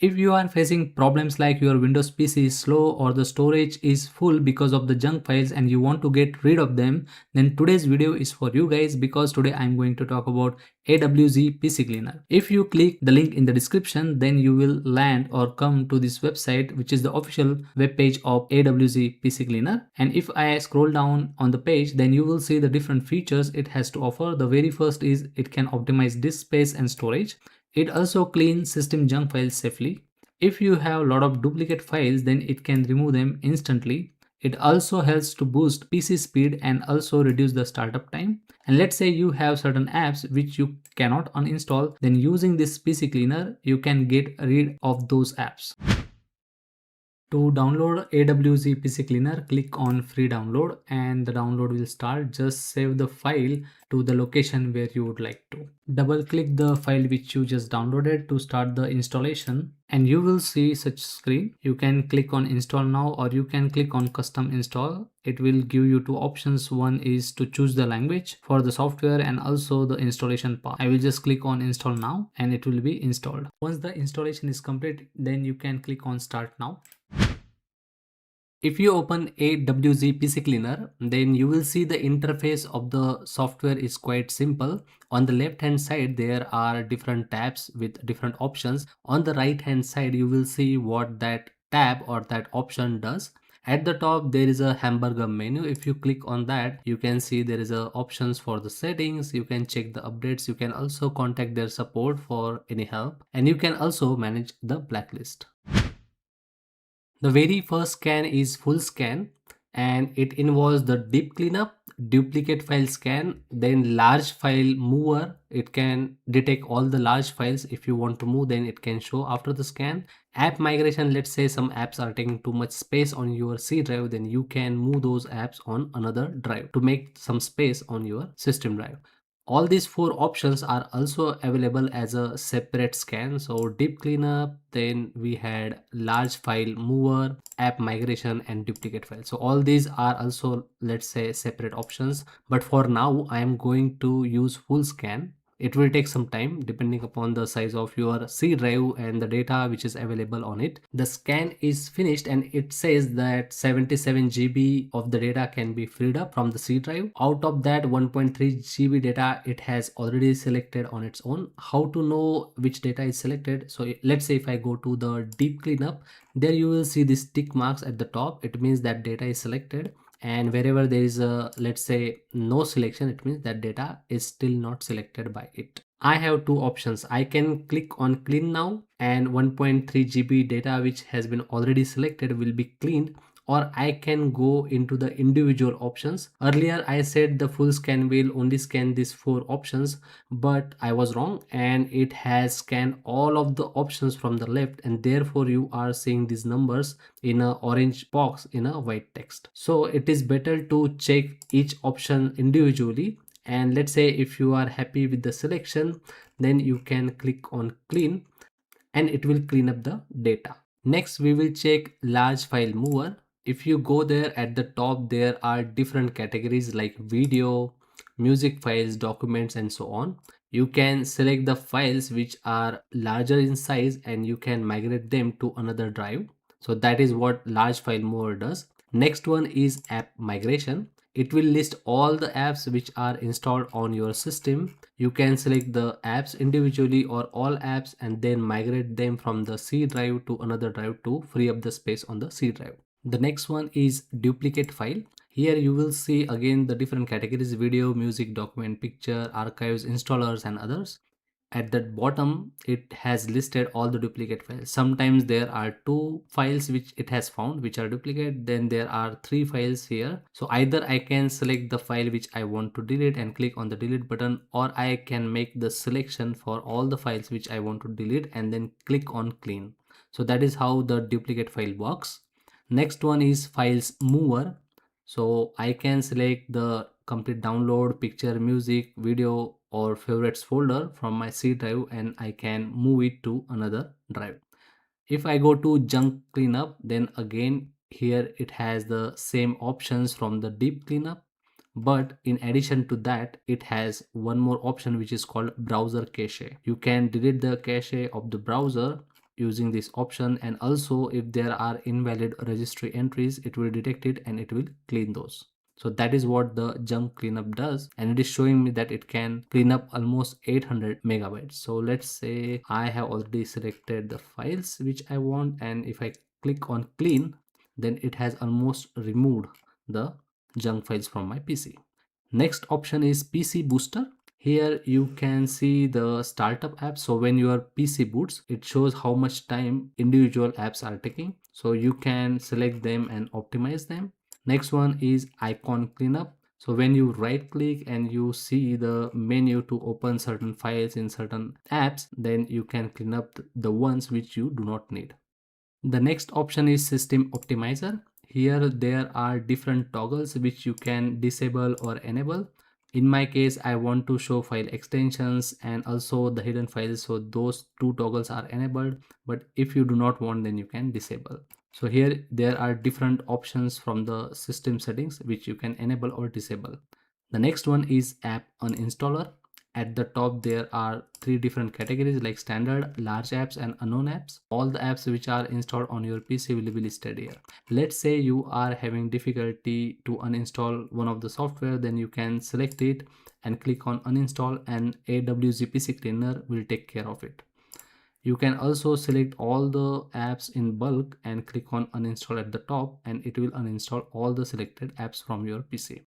If you are facing problems like your Windows PC is slow or the storage is full because of the junk files and you want to get rid of them, then today's video is for you guys, because today I'm going to talk about AWZ PC Cleaner. If you click the link in the description, then you will land or come to this website, which is the official web page of AWZ PC Cleaner. And if I scroll down on the page, then you will see the different features it has to offer. The very first is it can optimize disk space and storage. It also cleans system junk files safely. If you have a lot of duplicate files, then it can remove them instantly. It also helps to boost PC speed and also reduce the startup time. And let's say you have certain apps which you cannot uninstall, then using this PC cleaner, you can get rid of those apps. To download AWZ PC Cleaner, click on free download and the download will start. Just save the file to the location where you would like to. Double click the file which you just downloaded to start the installation and you will see such screen. You can click on install now or you can click on custom install. It will give you two options. One is to choose the language for the software and also the installation path. I will just click on install now and it will be installed. Once the installation is complete, then you can click on start now. If you open AWZ PC Cleaner, then you will see the interface of the software is quite simple. On the left hand side, there are different tabs with different options. On the right hand side, you will see what that tab or that option does. At the top, there is a hamburger menu. If you click on that, you can see there is a options for the settings. You can check the updates. You can also contact their support for any help. And you can also manage the blacklist. The very first scan is full scan and it involves the deep cleanup, duplicate file scan, then large file mover. It can detect all the large files. If you want to move, then it can show after the scan. App migration, let's say some apps are taking too much space on your C drive, then you can move those apps on another drive to make some space on your system drive. All these four options are also available as a separate scan. So deep cleanup, then we had large file mover, app migration and duplicate file. So all these are also, let's say, separate options, but for now I am going to use full scan. It will take some time depending upon the size of your C drive and the data which is available on it. The scan is finished and it says that 77 GB of the data can be freed up from the C drive. Out of that 1.3 GB data, it has already selected on its own. How to know which data is selected? So let's say if I go to the deep cleanup, there you will see these tick marks at the top. It means that data is selected. And wherever there is a, let's say, no selection, it means that data is still not selected by it. I have two options. I can click on clean now and 1.3 GB data which has been already selected will be cleaned, or I can go into the individual options. Earlier I said the full scan will only scan these four options, but I was wrong and it has scanned all of the options from the left, and therefore you are seeing these numbers in a orange box in a white text. So it is better to check each option individually, and let's say if you are happy with the selection, then you can click on clean and it will clean up the data. Next we will check large file mover. If you go there, at the top there are different categories like video, music files, documents and so on. You can select the files which are larger in size and you can migrate them to another drive. So that is what large file mover does. Next one is app migration. It will list all the apps which are installed on your system. You can select the apps individually or all apps and then migrate them from the C drive to another drive to free up the space on the C drive. The next one is duplicate file. Here you will see again the different categories: video, music, document, picture, archives, installers and others. At the bottom it has listed all the duplicate files. Sometimes there are two files which it has found which are duplicate, then there are three files here. So either I can select the file which I want to delete and click on the delete button, or I can make the selection for all the files which I want to delete and then click on clean. So that is how the duplicate file works. Next one is files mover. So I can select the complete download, picture, music, video or favorites folder from my C drive and I can move it to another drive. If I go to junk cleanup, then again here it has the same options from the deep cleanup, but in addition to that it has one more option which is called browser cache. You can delete the cache of the browser. using this option, and also if there are invalid registry entries, it will detect it and it will clean those. So that is what the junk cleanup does, and it is showing me that it can clean up almost 800 megabytes. So let's say I have already selected the files which I want, and if I click on clean, then it has almost removed the junk files from my PC. Next option is PC booster. Here you can see the startup app. So when your PC boots, it shows how much time individual apps are taking. So you can select them and optimize them. Next one is icon cleanup. So when you right click and you see the menu to open certain files in certain apps, then you can clean up the ones which you do not need. The next option is system optimizer. Here there are different toggles which you can disable or enable. In my case, I want to show file extensions and also the hidden files, so those two toggles are enabled, but if you do not want, then you can disable. So here there are different options from the system settings which you can enable or disable. The next one is app uninstaller. At the top there are three different categories like standard, large apps and unknown apps. All the apps which are installed on your PC will be listed here. Let's say you are having difficulty to uninstall one of the software, then you can select it and click on uninstall, and AWZ PC Cleaner will take care of it. You can also select all the apps in bulk and click on uninstall at the top, and it will uninstall all the selected apps from your PC.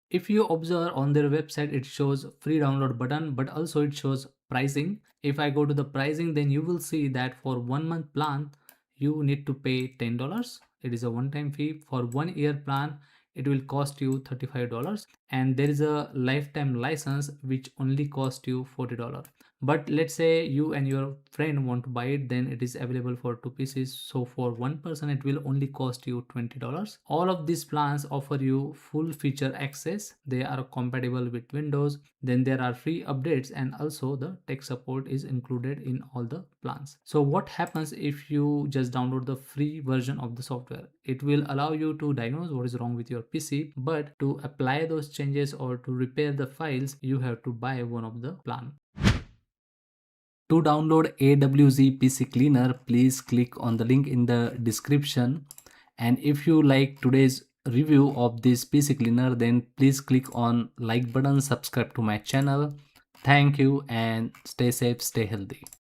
If you observe on their website, it shows free download button, but also it shows pricing. If I go to the pricing, then you will see that for 1 month plan you need to pay $10. It is a one-time fee. For 1 year plan it will cost you $35, and there is a lifetime license which only cost you $40. But let's say you and your friend want to buy it, then it is available for two pieces, so for one person it will only cost you $20. All of these plans offer you full feature access. They are compatible with Windows, then there are free updates, and also the tech support is included in all the plans. So what happens if you just download the free version of the software? It will allow you to diagnose what is wrong with your PC, but to apply those changes or to repair the files, you have to buy one of the plan. To download AWZ PC Cleaner, please click on the link in the description. And if you like today's review of this PC Cleaner, then please click on like button, subscribe to my channel. Thank you and stay safe, stay healthy.